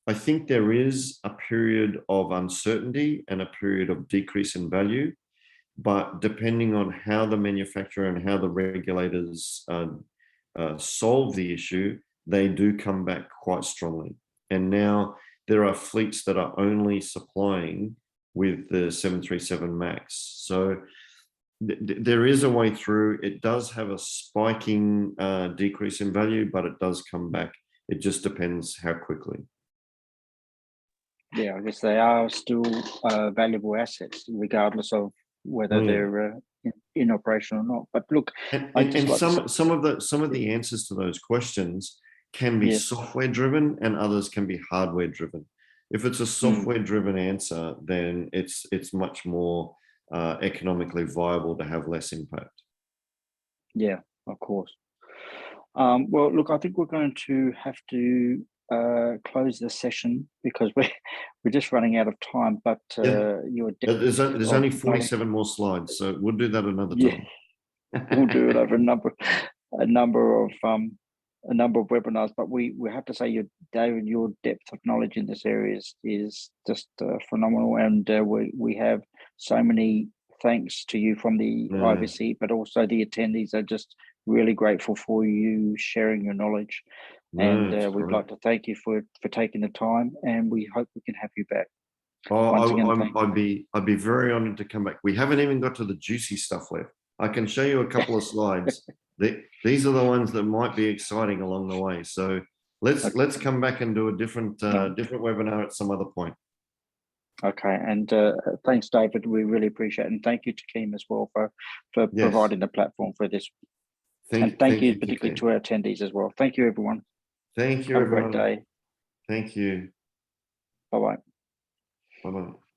I think there is a period of uncertainty and a period of decrease in value, but depending on how the manufacturer and how the regulators solve the issue, they do come back quite strongly. And now there are fleets that are only supplying with the 737 MAX. So there is a way through. It does have a spiking decrease in value, but it does come back. It just depends how quickly. Yeah, I guess they are still valuable assets, regardless of whether they're in operation or not. But look, some of the answers to those questions can be software driven, and others can be hardware driven. If it's a software driven answer, then it's much more economically viable to have less impact. Yeah, of course. Well, look, I think we're going to have to close the session because we're just running out of time. But there's only 47 more slides, so we'll do that another time. We'll do it over a number of webinars. But we have to say, David, your depth of knowledge in this area is just phenomenal, and we have so many thanks to you from the IVC, but also the attendees are just really grateful for you sharing your knowledge. And we'd like to thank you for taking the time, and we hope we can have you back. I'd be very honored to come back. We haven't even got to the juicy stuff left. I can show you a couple of slides. These are the ones that might be exciting along the way. So let's come back and do a different webinar at some other point. Okay, and thanks, David. We really appreciate it, and thank you, Taqiim, as well for providing the platform for this. Thank you particularly to our attendees as well. Thank you, everyone. Thank you, Have everyone. a great day. Thank you. Bye-bye. Bye-bye.